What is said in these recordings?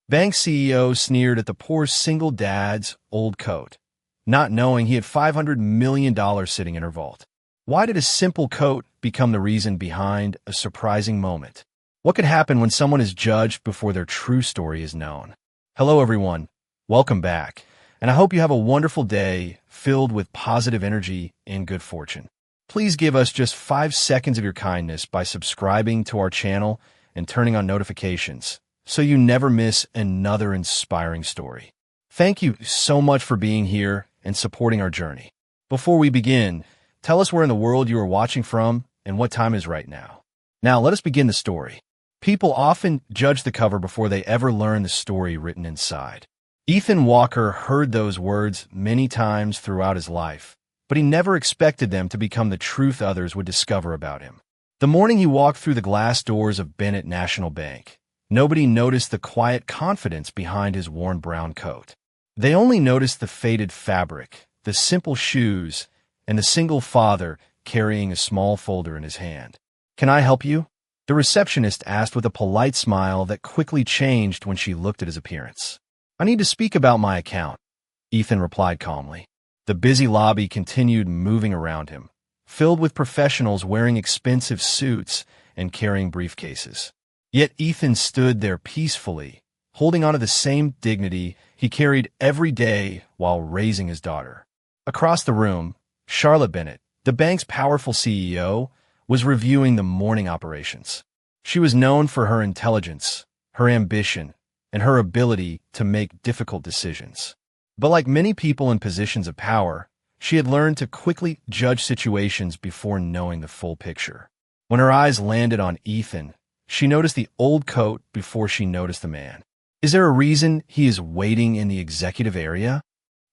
Bank CEO sneered at the poor single dad's old coat, not knowing he had $500 million sitting in her vault. Why did a simple coat become the reason behind a surprising moment? What could happen when someone is judged before their true story is known? Hello, everyone. Welcome back. And I hope you have a wonderful day filled with positive energy and good fortune. Please give us just 5 seconds of your kindness by subscribing to our channel and turning on notifications so you never miss another inspiring story. Thank you so much for being here and supporting our journey. Before we begin, tell us where in the world you are watching from and what time is right now. Now, let us begin the story. People often judge the cover before they ever learn the story written inside. Ethan Walker heard those words many times throughout his life, but he never expected them to become the truth others would discover about him. The morning he walked through the glass doors of Bennett National Bank, nobody noticed the quiet confidence behind his worn brown coat. They only noticed the faded fabric, the simple shoes, and the single father carrying a small folder in his hand. "Can I help you?" the receptionist asked with a polite smile that quickly changed when she looked at his appearance. "I need to speak about my account," Ethan replied calmly. The busy lobby continued moving around him, filled with professionals wearing expensive suits and carrying briefcases. Yet Ethan stood there peacefully, holding on to the same dignity he carried every day while raising his daughter. Across the room, Charlotte Bennett, the bank's powerful CEO, was reviewing the morning operations. She was known for her intelligence, her ambition, and her ability to make difficult decisions. But like many people in positions of power, she had learned to quickly judge situations before knowing the full picture. When her eyes landed on Ethan, she noticed the old coat before she noticed the man. "Is there a reason he is waiting in the executive area?"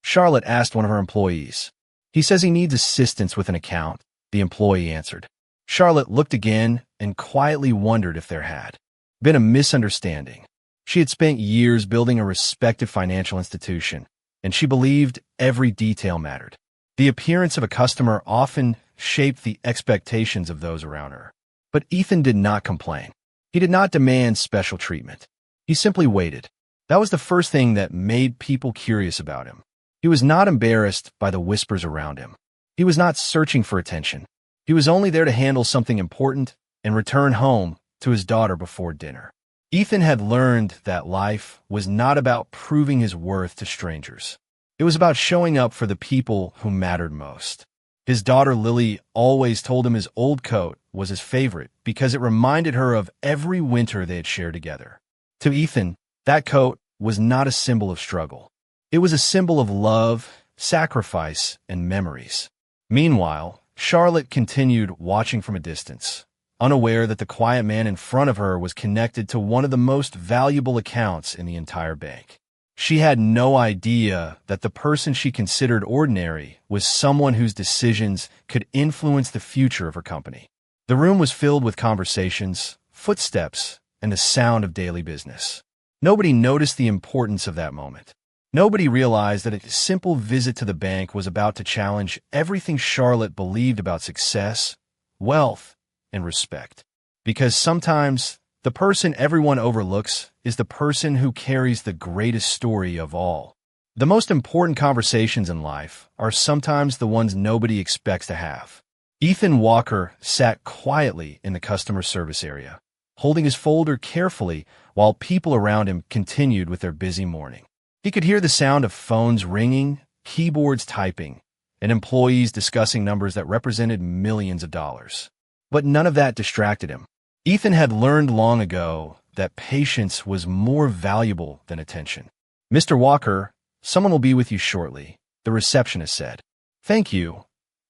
Charlotte asked one of her employees. "He says he needs assistance with an account," the employee answered. Charlotte looked again and quietly wondered if there had been a misunderstanding. She had spent years building a respected financial institution, and she believed every detail mattered. The appearance of a customer often shaped the expectations of those around her. But Ethan did not complain. He did not demand special treatment. He simply waited. That was the first thing that made people curious about him. He was not embarrassed by the whispers around him. He was not searching for attention. He was only there to handle something important and return home to his daughter before dinner. Ethan had learned that life was not about proving his worth to strangers. It was about showing up for the people who mattered most. His daughter Lily always told him his old coat was his favorite because it reminded her of every winter they had shared together. To Ethan, that coat was not a symbol of struggle. It was a symbol of love, sacrifice, and memories. Meanwhile, Charlotte continued watching from a distance, unaware that the quiet man in front of her was connected to one of the most valuable accounts in the entire bank. She had no idea that the person she considered ordinary was someone whose decisions could influence the future of her company. The room was filled with conversations, footsteps, and the sound of daily business. Nobody noticed the importance of that moment. Nobody realized that a simple visit to the bank was about to challenge everything Charlotte believed about success, wealth, and respect. Because sometimes the person everyone overlooks is the person who carries the greatest story of all. The most important conversations in life are sometimes the ones nobody expects to have. Ethan Walker sat quietly in the customer service area, holding his folder carefully while people around him continued with their busy morning. He could hear the sound of phones ringing, keyboards typing, and employees discussing numbers that represented millions of dollars. But none of that distracted him. Ethan had learned long ago that patience was more valuable than attention. "Mr. Walker, someone will be with you shortly," the receptionist said. "Thank you.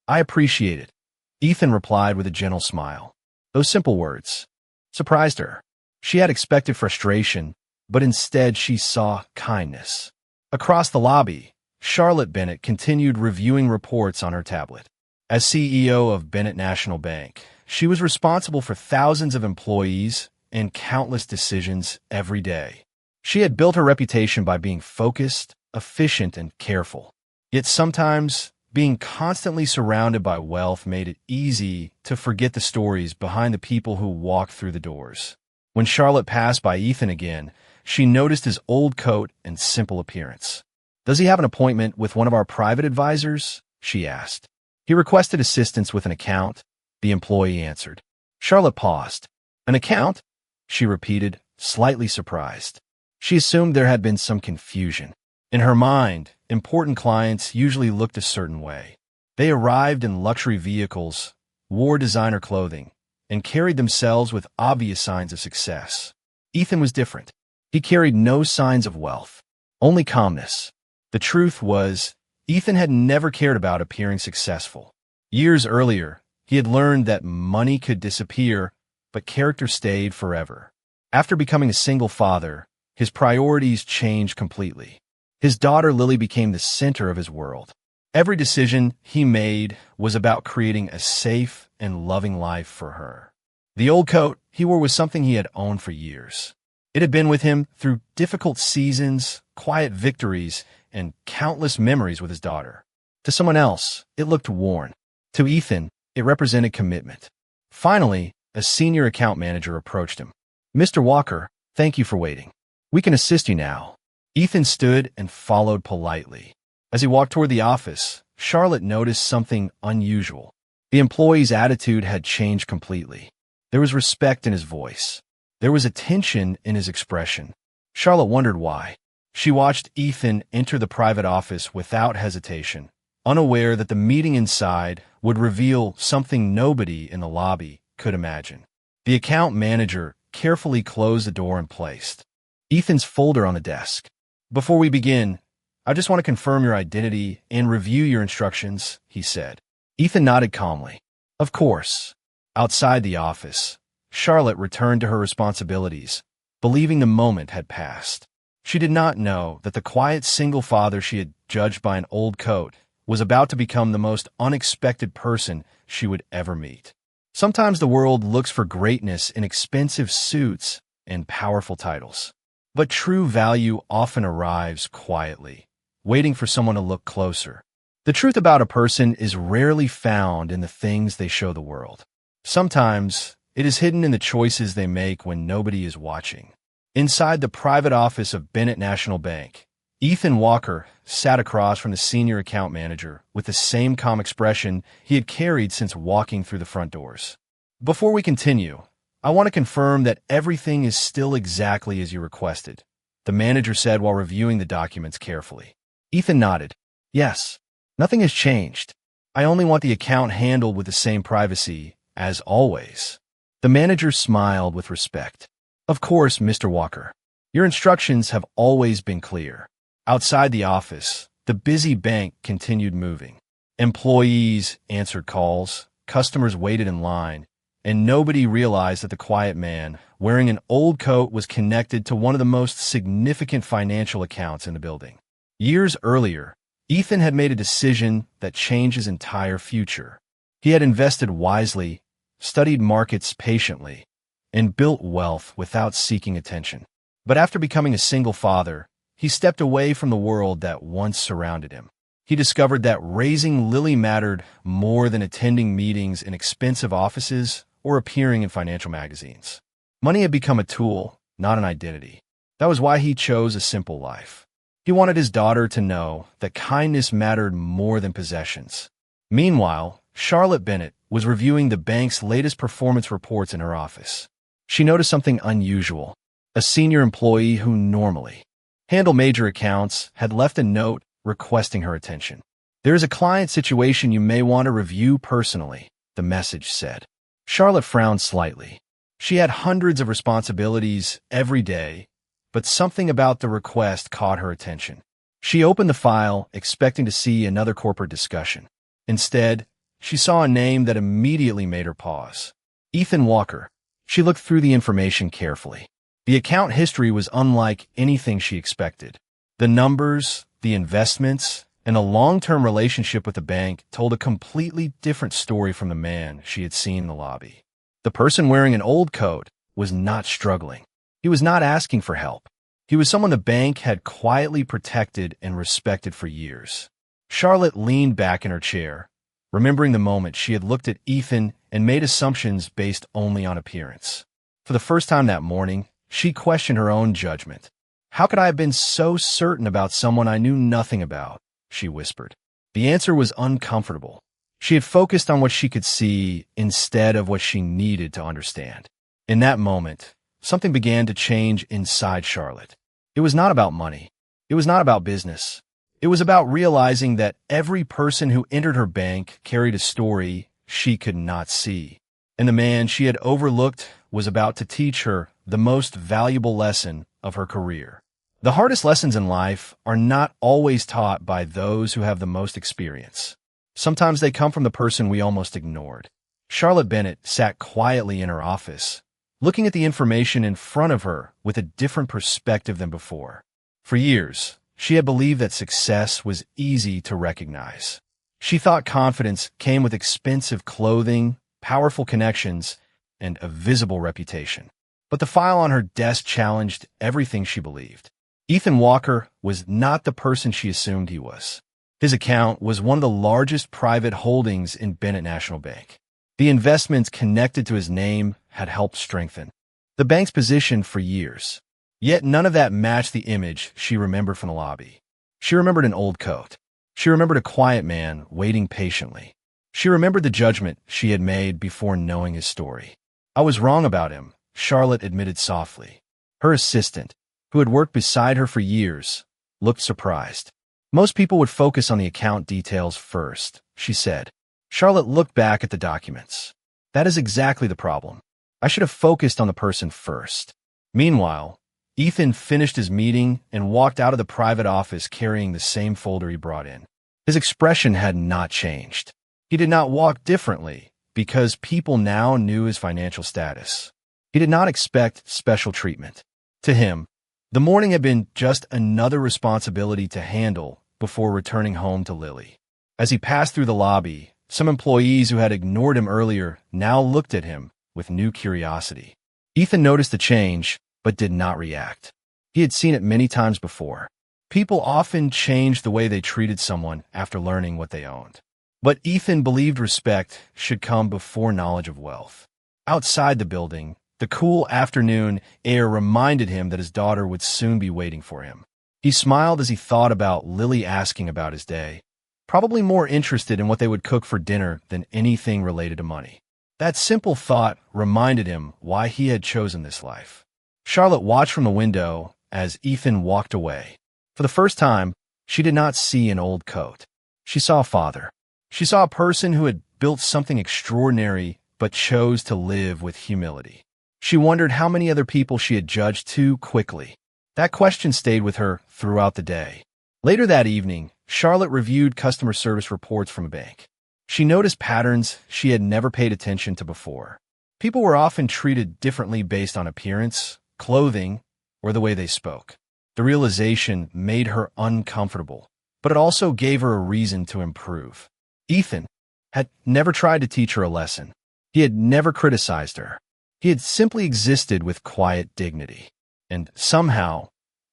I appreciate it," Ethan replied with a gentle smile. Those simple words surprised her. She had expected frustration, but instead she saw kindness. Across the lobby, Charlotte Bennett continued reviewing reports on her tablet. As CEO of Bennett National Bank, she was responsible for thousands of employees and countless decisions every day. She had built her reputation by being focused, efficient, and careful. Yet sometimes, being constantly surrounded by wealth made it easy to forget the stories behind the people who walked through the doors. When Charlotte passed by Ethan again, She noticed his old coat and simple appearance. "Does he have an appointment with one of our private advisors?" she asked. "He requested assistance with an account," the employee answered. Charlotte paused. "An account?" she repeated, slightly surprised. She assumed there had been some confusion. In her mind, important clients usually looked a certain way. They arrived in luxury vehicles, wore designer clothing, and carried themselves with obvious signs of success. Ethan was different. He carried no signs of wealth, only calmness. The truth was, Ethan had never cared about appearing successful. Years earlier, he had learned that money could disappear, but character stayed forever. After becoming a single father, his priorities changed completely. His daughter Lily became the center of his world. Every decision he made was about creating a safe and loving life for her. The old coat he wore was something he had owned for years. It had been with him through difficult seasons, quiet victories, and countless memories with his daughter. To someone else, it looked worn. To Ethan, it represented commitment. Finally, a senior account manager approached him. "Mr. Walker, thank you for waiting. We can assist you now." Ethan stood and followed politely. As he walked toward the office, Charlotte noticed something unusual. The employee's attitude had changed completely. There was respect in his voice. There was a tension in his expression. Charlotte wondered why. She watched Ethan enter the private office without hesitation, unaware that the meeting inside would reveal something nobody in the lobby could imagine. The account manager carefully closed the door and placed Ethan's folder on the desk. "Before we begin, I just want to confirm your identity and review your instructions," he said. Ethan nodded calmly. "Of course." Outside the office, Charlotte returned to her responsibilities, believing the moment had passed. She did not know that the quiet single father she had judged by an old coat was about to become the most unexpected person she would ever meet. Sometimes the world looks for greatness in expensive suits and powerful titles. But true value often arrives quietly, waiting for someone to look closer. The truth about a person is rarely found in the things they show the world. Sometimes it is hidden in the choices they make when nobody is watching. Inside the private office of Bennett National Bank, Ethan Walker sat across from the senior account manager with the same calm expression he had carried since walking through the front doors. "Before we continue, I want to confirm that everything is still exactly as you requested," the manager said while reviewing the documents carefully. Ethan nodded. "Yes, nothing has changed. I only want the account handled with the same privacy as always." The manager smiled with respect. "Of course, Mr. Walker. Your instructions have always been clear." Outside the office, the busy bank continued moving. Employees answered calls, customers waited in line, and nobody realized that the quiet man, wearing an old coat, was connected to one of the most significant financial accounts in the building. Years earlier, Ethan had made a decision that changed his entire future. He had invested wisely, studied markets patiently, and built wealth without seeking attention. But after becoming a single father, he stepped away from the world that once surrounded him. He discovered that raising Lily mattered more than attending meetings in expensive offices or appearing in financial magazines. Money had become a tool, not an identity. That was why he chose a simple life. He wanted his daughter to know that kindness mattered more than possessions. Meanwhile, Charlotte Bennett was reviewing the bank's latest performance reports in her office. She noticed something unusual. A senior employee who normally handled major accounts had left a note requesting her attention. "There is a client situation you may want to review personally," the message said. Charlotte frowned slightly. She had hundreds of responsibilities every day, but something about the request caught her attention. She opened the file, expecting to see another corporate discussion. Instead, she saw a name that immediately made her pause. Ethan Walker. She looked through the information carefully. The account history was unlike anything she expected. The numbers, the investments, and a long-term relationship with the bank told a completely different story from the man she had seen in the lobby. The person wearing an old coat was not struggling. He was not asking for help. He was someone the bank had quietly protected and respected for years. Charlotte leaned back in her chair, remembering the moment she had looked at Ethan and made assumptions based only on appearance. For the first time that morning, she questioned her own judgment. How could I have been so certain about someone I knew nothing about? She whispered. The answer was uncomfortable. She had focused on what she could see instead of what she needed to understand. In that moment, something began to change inside Charlotte. It was not about money. It was not about business. It was about realizing that every person who entered her bank carried a story she could not see. And the man she had overlooked was about to teach her the most valuable lesson of her career. The hardest lessons in life are not always taught by those who have the most experience. Sometimes they come from the person we almost ignored. Charlotte Bennett sat quietly in her office, looking at the information in front of her with a different perspective than before. For years, she had believed that success was easy to recognize. She thought confidence came with expensive clothing, powerful connections, and a visible reputation. But the file on her desk challenged everything she believed. Ethan Walker was not the person she assumed he was. His account was one of the largest private holdings in Bennett National Bank. The investments connected to his name had helped strengthen the bank's position for years. Yet none of that matched the image she remembered from the lobby. She remembered an old coat. She remembered a quiet man waiting patiently. She remembered the judgment she had made before knowing his story. I was wrong about him, Charlotte admitted softly. Her assistant, who had worked beside her for years, looked surprised. Most people would focus on the account details first, she said. Charlotte looked back at the documents. That is exactly the problem. I should have focused on the person first. Meanwhile, Ethan finished his meeting and walked out of the private office carrying the same folder he brought in. His expression had not changed. He did not walk differently because people now knew his financial status. He did not expect special treatment. To him, the morning had been just another responsibility to handle before returning home to Lily. As he passed through the lobby, some employees who had ignored him earlier now looked at him with new curiosity. Ethan noticed the change, but did not react. He had seen it many times before. People often changed the way they treated someone after learning what they owned. But Ethan believed respect should come before knowledge of wealth. Outside the building, the cool afternoon air reminded him that his daughter would soon be waiting for him. He smiled as he thought about Lily asking about his day, probably more interested in what they would cook for dinner than anything related to money. That simple thought reminded him why he had chosen this life. Charlotte watched from the window as Ethan walked away. For the first time, she did not see an old coat. She saw a father. She saw a person who had built something extraordinary but chose to live with humility. She wondered how many other people she had judged too quickly. That question stayed with her throughout the day. Later that evening, Charlotte reviewed customer service reports from a bank. She noticed patterns she had never paid attention to before. People were often treated differently based on appearance, clothing, or the way they spoke. The realization made her uncomfortable, but it also gave her a reason to improve. Ethan had never tried to teach her a lesson. He had never criticized her. He had simply existed with quiet dignity. And somehow,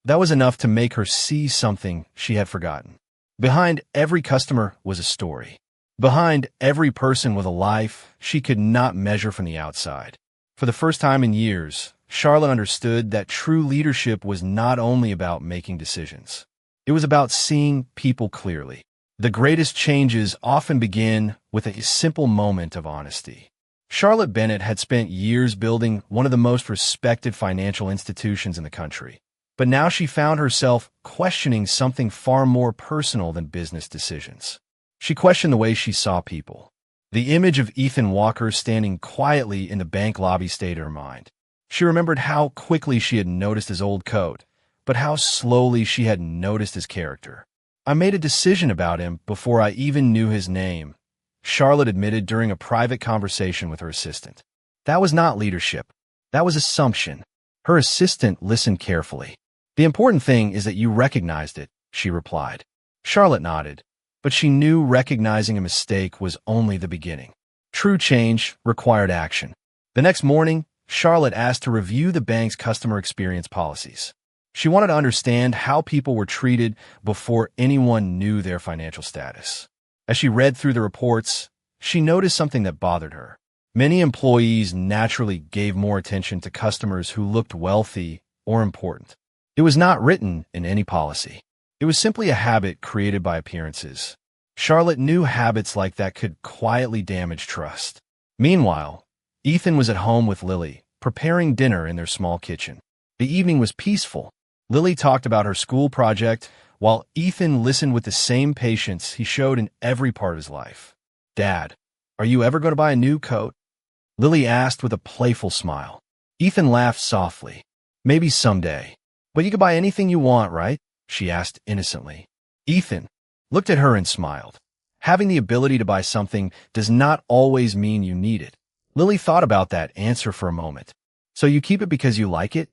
that was enough to make her see something she had forgotten. Behind every customer was a story. Behind every person was a life she could not measure from the outside. For the first time in years, Charlotte understood that true leadership was not only about making decisions. It was about seeing people clearly. The greatest changes often begin with a simple moment of honesty. Charlotte Bennett had spent years building one of the most respected financial institutions in the country. But now she found herself questioning something far more personal than business decisions. She questioned the way she saw people. The image of Ethan Walker standing quietly in the bank lobby stayed in her mind. She remembered how quickly she had noticed his old coat, but how slowly she had noticed his character. I made a decision about him before I even knew his name, Charlotte admitted during a private conversation with her assistant. That was not leadership. That was assumption. Her assistant listened carefully. The important thing is that you recognized it, she replied. Charlotte nodded, but she knew recognizing a mistake was only the beginning. True change required action. The next morning, Charlotte asked to review the bank's customer experience policies. She wanted to understand how people were treated before anyone knew their financial status. As she read through the reports, she noticed something that bothered her. Many employees naturally gave more attention to customers who looked wealthy or important. It was not written in any policy. It was simply a habit created by appearances. Charlotte knew habits like that could quietly damage trust. Meanwhile, Ethan was at home with Lily, preparing dinner in their small kitchen. The evening was peaceful. Lily talked about her school project, while Ethan listened with the same patience he showed in every part of his life. "Dad, are you ever going to buy a new coat?" Lily asked with a playful smile. Ethan laughed softly. "Maybe someday. But you can buy anything you want, right?" she asked innocently. Ethan looked at her and smiled. Having the ability to buy something does not always mean you need it. Lily thought about that answer for a moment. "So you keep it because you like it?"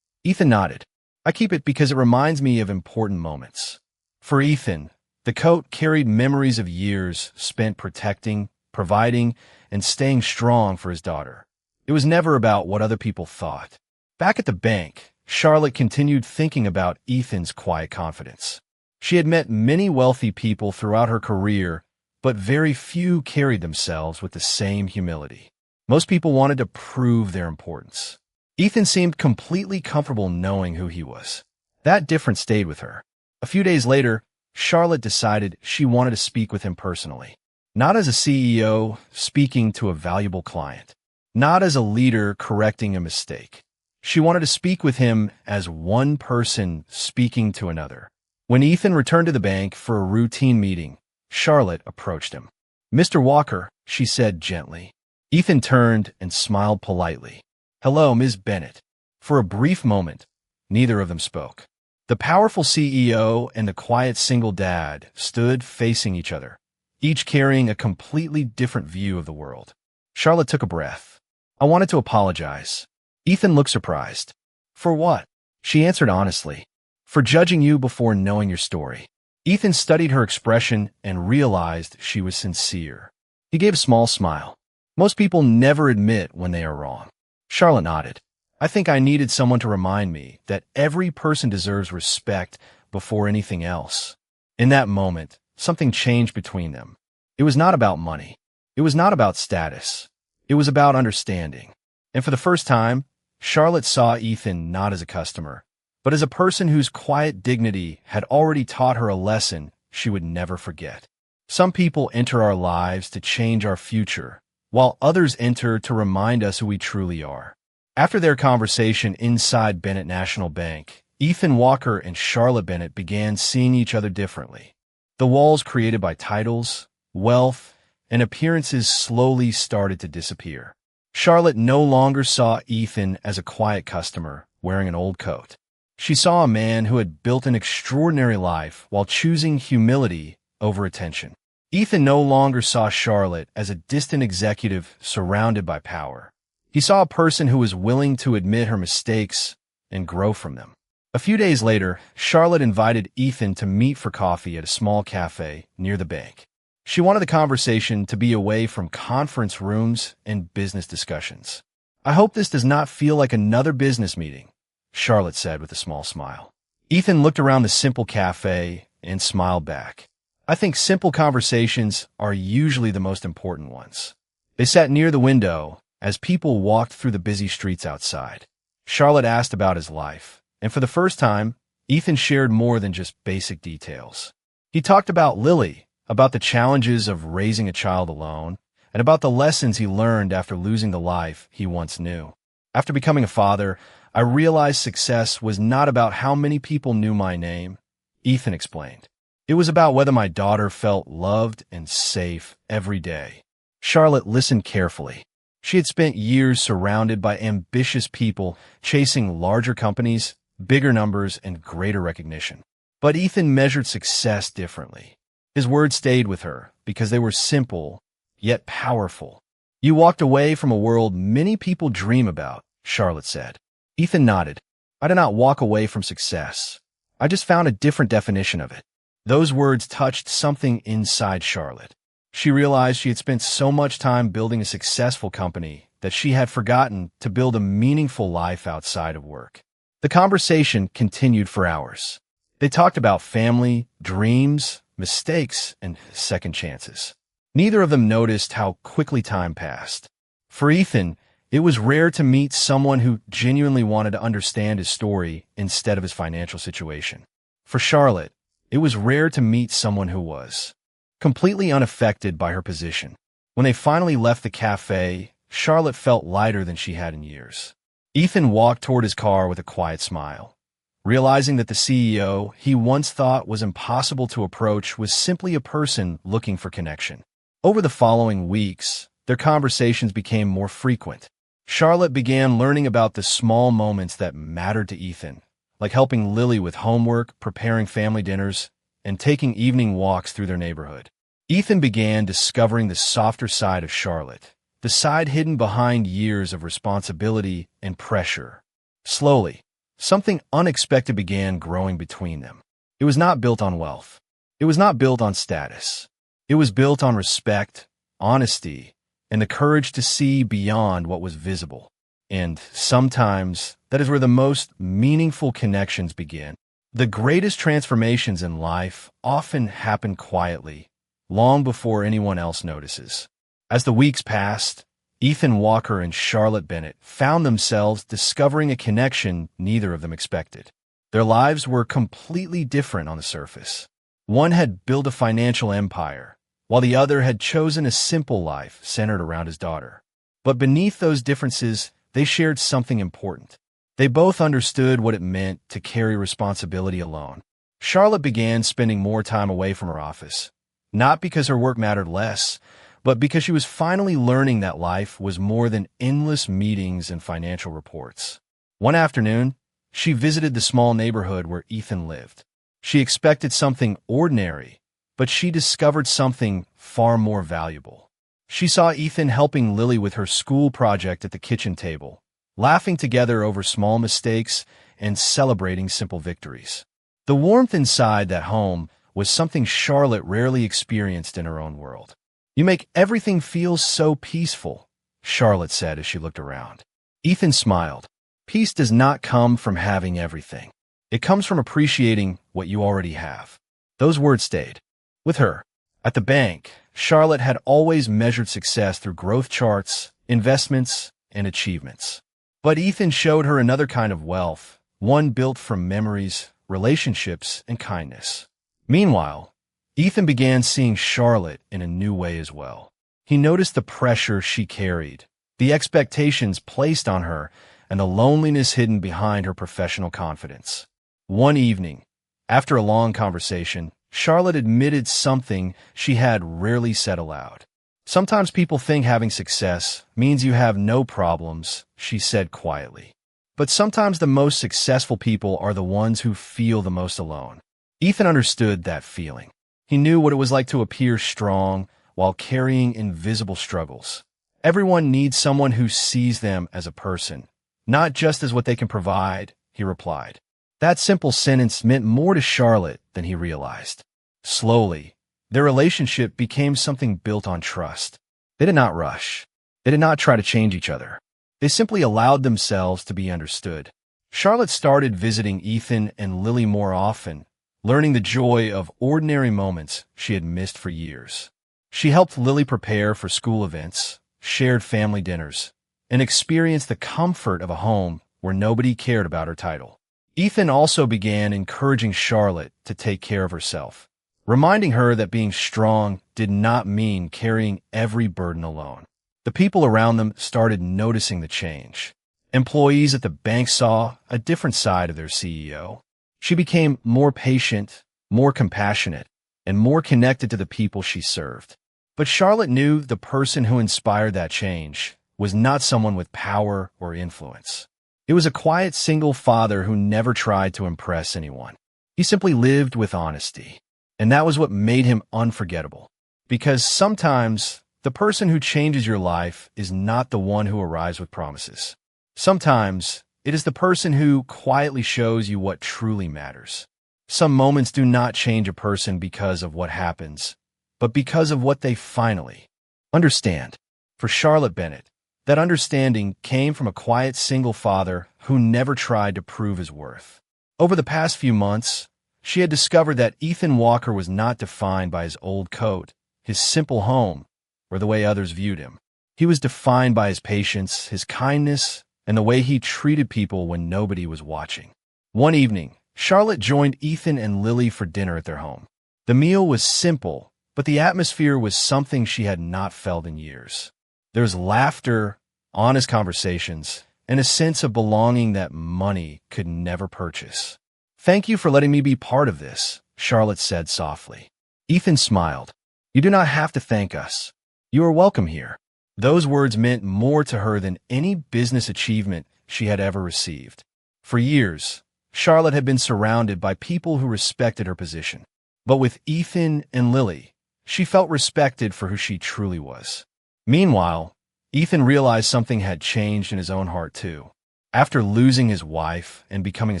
Ethan nodded. "I keep it because it reminds me of important moments." For Ethan, the coat carried memories of years spent protecting, providing, and staying strong for his daughter. It was never about what other people thought. Back at the bank, Charlotte continued thinking about Ethan's quiet confidence. She had met many wealthy people throughout her career, but very few carried themselves with the same humility. Most people wanted to prove their importance. Ethan seemed completely comfortable knowing who he was. That difference stayed with her. A few days later, Charlotte decided she wanted to speak with him personally. Not as a CEO speaking to a valuable client. Not as a leader correcting a mistake. She wanted to speak with him as one person speaking to another. When Ethan returned to the bank for a routine meeting, Charlotte approached him. "Mr. Walker," she said gently. Ethan turned and smiled politely. "Hello, Ms. Bennett." For a brief moment, neither of them spoke. The powerful CEO and the quiet single dad stood facing each other, each carrying a completely different view of the world. Charlotte took a breath. "I wanted to apologize." Ethan looked surprised. "For what?" She answered honestly. "For judging you before knowing your story." Ethan studied her expression and realized she was sincere. He gave a small smile. Most people never admit when they are wrong. Charlotte nodded. "I think I needed someone to remind me that every person deserves respect before anything else." In that moment, something changed between them. It was not about money. It was not about status. It was about understanding. And for the first time, Charlotte saw Ethan not as a customer, but as a person whose quiet dignity had already taught her a lesson she would never forget. Some people enter our lives to change our future, while others enter to remind us who we truly are. After their conversation inside Bennett National Bank, Ethan Walker and Charlotte Bennett began seeing each other differently. The walls created by titles, wealth, and appearances slowly started to disappear. Charlotte no longer saw Ethan as a quiet customer wearing an old coat. She saw a man who had built an extraordinary life while choosing humility over attention. Ethan no longer saw Charlotte as a distant executive surrounded by power. He saw a person who was willing to admit her mistakes and grow from them. A few days later, Charlotte invited Ethan to meet for coffee at a small cafe near the bank. She wanted the conversation to be away from conference rooms and business discussions. "I hope this does not feel like another business meeting," Charlotte said with a small smile. Ethan looked around the simple cafe and smiled back. "I think simple conversations are usually the most important ones." They sat near the window as people walked through the busy streets outside. Charlotte asked about his life, and for the first time, Ethan shared more than just basic details. He talked about Lily, about the challenges of raising a child alone, and about the lessons he learned after losing the life he once knew. "After becoming a father, I realized success was not about how many people knew my name," Ethan explained. "It was about whether my daughter felt loved and safe every day." Charlotte listened carefully. She had spent years surrounded by ambitious people chasing larger companies, bigger numbers, and greater recognition. But Ethan measured success differently. His words stayed with her because they were simple, yet powerful. "You walked away from a world many people dream about," Charlotte said. Ethan nodded. "I did not walk away from success. I just found a different definition of it." Those words touched something inside Charlotte. She realized she had spent so much time building a successful company that she had forgotten to build a meaningful life outside of work. The conversation continued for hours. They talked about family, dreams, mistakes, and second chances. Neither of them noticed how quickly time passed. For Ethan, It was rare to meet someone who genuinely wanted to understand his story instead of his financial situation. For Charlotte, it was rare to meet someone who was completely unaffected by her position. When they finally left the cafe, Charlotte felt lighter than she had in years. Ethan walked toward his car with a quiet smile, realizing that the CEO he once thought was impossible to approach was simply a person looking for connection. Over the following weeks, their conversations became more frequent. Charlotte began learning about the small moments that mattered to Ethan, like helping Lily with homework, preparing family dinners, and taking evening walks through their neighborhood. Ethan began discovering the softer side of Charlotte, the side hidden behind years of responsibility and pressure. Slowly, something unexpected began growing between them. It was not built on wealth. It was not built on status. It was built on respect, honesty, and the courage to see beyond what was visible. And sometimes, that is where the most meaningful connections begin. The greatest transformations in life often happen quietly, long before anyone else notices. As the weeks passed, Ethan Walker and Charlotte Bennett found themselves discovering a connection neither of them expected. Their lives were completely different on the surface. One had built a financial empire, while the other had chosen a simple life centered around his daughter. But beneath those differences, they shared something important. They both understood what it meant to carry responsibility alone. Charlotte began spending more time away from her office, not because her work mattered less, but because she was finally learning that life was more than endless meetings and financial reports. One afternoon, she visited the small neighborhood where Ethan lived. She expected something ordinary, but she discovered something far more valuable. She saw Ethan helping Lily with her school project at the kitchen table, laughing together over small mistakes and celebrating simple victories. The warmth inside that home was something Charlotte rarely experienced in her own world. "You make everything feel so peaceful," Charlotte said as she looked around. Ethan smiled. "Peace does not come from having everything. It comes from appreciating what you already have." Those words stayed with her. At the bank, Charlotte had always measured success through growth charts, investments, and achievements. But Ethan showed her another kind of wealth, one built from memories, relationships, and kindness. Meanwhile, Ethan began seeing Charlotte in a new way as well. He noticed the pressure she carried, the expectations placed on her, and the loneliness hidden behind her professional confidence. One evening, after a long conversation, Charlotte admitted something she had rarely said aloud. "Sometimes people think having success means you have no problems," she said quietly. "But sometimes the most successful people are the ones who feel the most alone." Ethan understood that feeling. He knew what it was like to appear strong while carrying invisible struggles. Everyone needs someone who sees them as a person, not just as what they can provide, he replied. That simple sentence meant more to Charlotte than he realized. Slowly, their relationship became something built on trust. They did not rush. They did not try to change each other. They simply allowed themselves to be understood. Charlotte started visiting Ethan and Lily more often, learning the joy of ordinary moments she had missed for years. She helped Lily prepare for school events, shared family dinners, and experienced the comfort of a home where nobody cared about her title. Ethan also began encouraging Charlotte to take care of herself, reminding her that being strong did not mean carrying every burden alone. The people around them started noticing the change. Employees at the bank saw a different side of their CEO. She became more patient, more compassionate, and more connected to the people she served. But Charlotte knew the person who inspired that change was not someone with power or influence. It was a quiet single father who never tried to impress anyone. He simply lived with honesty. And that was what made him unforgettable. Because sometimes the person who changes your life is not the one who arrives with promises. Sometimes it is the person who quietly shows you what truly matters. Some moments do not change a person because of what happens, but because of what they finally understand. For Charlotte Bennett, that understanding came from a quiet single father who never tried to prove his worth. Over the past few months, she had discovered that Ethan Walker was not defined by his old coat, his simple home, or the way others viewed him. He was defined by his patience, his kindness, and the way he treated people when nobody was watching. One evening, Charlotte joined Ethan and Lily for dinner at their home. The meal was simple, but the atmosphere was something she had not felt in years. There was laughter, honest conversations, and a sense of belonging that money could never purchase. "Thank you for letting me be part of this," Charlotte said softly. Ethan smiled. "You do not have to thank us. You are welcome here." Those words meant more to her than any business achievement she had ever received. For years, Charlotte had been surrounded by people who respected her position. But with Ethan and Lily, she felt respected for who she truly was. Meanwhile, Ethan realized something had changed in his own heart too. After losing his wife and becoming a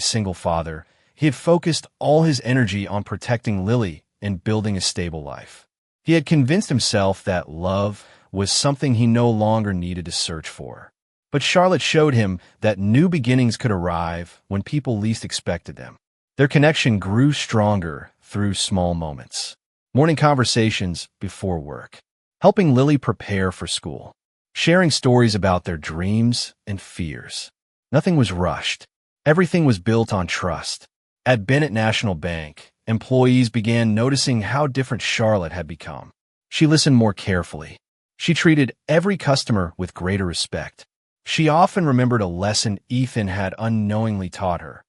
single father, he had focused all his energy on protecting Lily and building a stable life. He had convinced himself that love was something he no longer needed to search for. But Charlotte showed him that new beginnings could arrive when people least expected them. Their connection grew stronger through small moments. Morning conversations before work, helping Lily prepare for school, sharing stories about their dreams and fears. Nothing was rushed. Everything was built on trust. At Bennett National Bank, employees began noticing how different Charlotte had become. She listened more carefully. She treated every customer with greater respect. She often remembered a lesson Ethan had unknowingly taught her.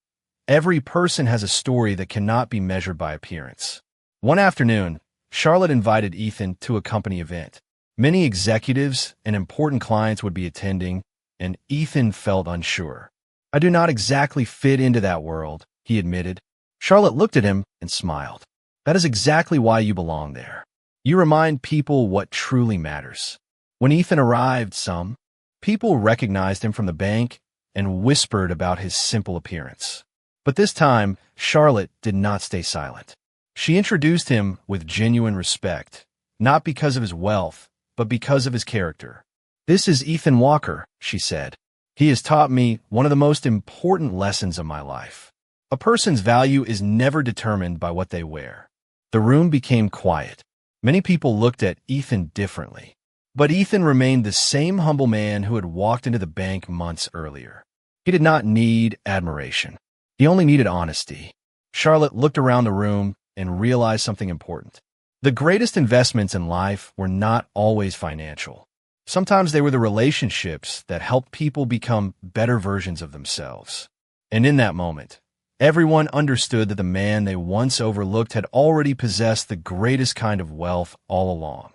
Every person has a story that cannot be measured by appearance. One afternoon, Charlotte invited Ethan to a company event. Many executives and important clients would be attending, and Ethan felt unsure. "I do not exactly fit into that world," he admitted. Charlotte looked at him and smiled. "That is exactly why you belong there. You remind people what truly matters." When Ethan arrived, some people recognized him from the bank and whispered about his simple appearance. But this time, Charlotte did not stay silent. She introduced him with genuine respect, not because of his wealth, but because of his character. "This is Ethan Walker," she said. "He has taught me one of the most important lessons of my life. A person's value is never determined by what they wear." The room became quiet. Many people looked at Ethan differently. But Ethan remained the same humble man who had walked into the bank months earlier. He did not need admiration. He only needed honesty. Charlotte looked around the room and realized something important. The greatest investments in life were not always financial. Sometimes they were the relationships that helped people become better versions of themselves. And in that moment, everyone understood that the man they once overlooked had already possessed the greatest kind of wealth all along: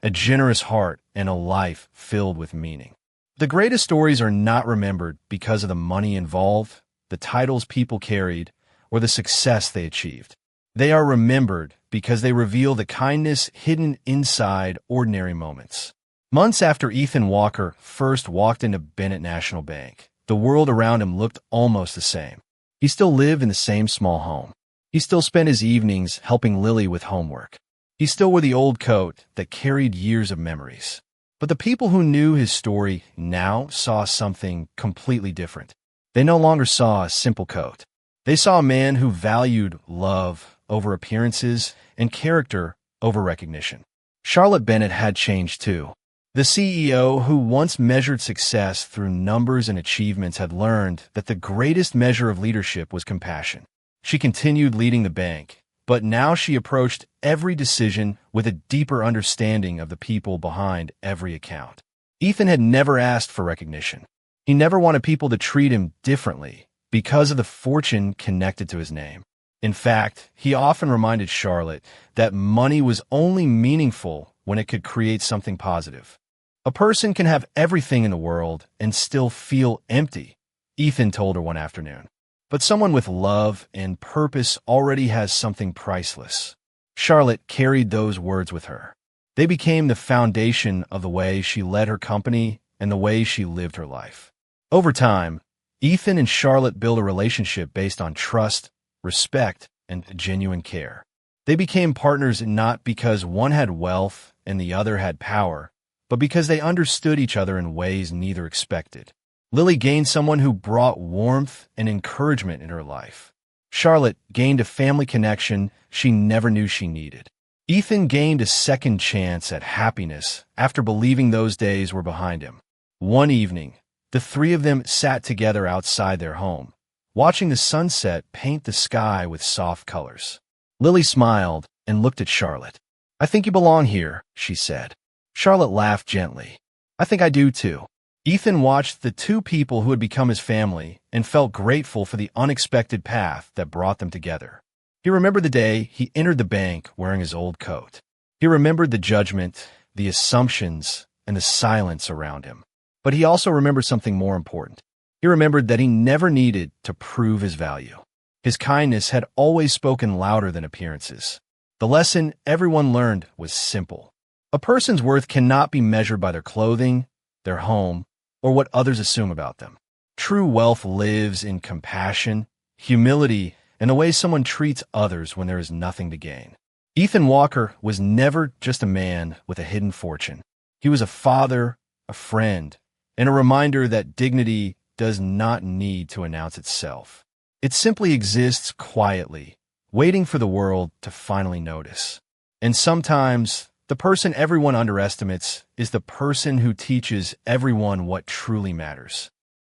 a generous heart and a life filled with meaning. The greatest stories are not remembered because of the money involved, the titles people carried, or the success they achieved. They are remembered because they reveal the kindness hidden inside ordinary moments. Months after Ethan Walker first walked into Bennett National Bank, the world around him looked almost the same. He still lived in the same small home. He still spent his evenings helping Lily with homework. He still wore the old coat that carried years of memories. But the people who knew his story now saw something completely different. They no longer saw a simple coat. They saw a man who valued love over appearances and character over recognition. Charlotte Bennett had changed too. The CEO who once measured success through numbers and achievements had learned that the greatest measure of leadership was compassion. She continued leading the bank, but now she approached every decision with a deeper understanding of the people behind every account. Ethan had never asked for recognition. He never wanted people to treat him differently because of the fortune connected to his name. In fact, he often reminded Charlotte that money was only meaningful when it could create something positive. "A person can have everything in the world and still feel empty," Ethan told her one afternoon. "But someone with love and purpose already has something priceless." Charlotte carried those words with her. They became the foundation of the way she led her company and the way she lived her life. Over time, Ethan and Charlotte built a relationship based on trust, respect, and genuine care. They became partners not because one had wealth and the other had power, but because they understood each other in ways neither expected. Lily gained someone who brought warmth and encouragement in her life. Charlotte gained a family connection she never knew she needed. Ethan gained a second chance at happiness after believing those days were behind him. One evening, the three of them sat together outside their home, watching the sunset paint the sky with soft colors. Lily smiled and looked at Charlotte. "I think you belong here," she said. Charlotte laughed gently. "I think I do too." Ethan watched the two people who had become his family and felt grateful for the unexpected path that brought them together. He remembered the day he entered the bank wearing his old coat. He remembered the judgment, the assumptions, and the silence around him. But he also remembered something more important. He remembered that he never needed to prove his value. His kindness had always spoken louder than appearances. The lesson everyone learned was simple. A person's worth cannot be measured by their clothing, their home, or what others assume about them. True wealth lives in compassion, humility, and the way someone treats others when there is nothing to gain. Ethan Walker was never just a man with a hidden fortune. He was a father, a friend, and a reminder that dignity does not need to announce itself. It simply exists quietly, waiting for the world to finally notice. And sometimes, the person everyone underestimates is the person who teaches everyone what truly matters.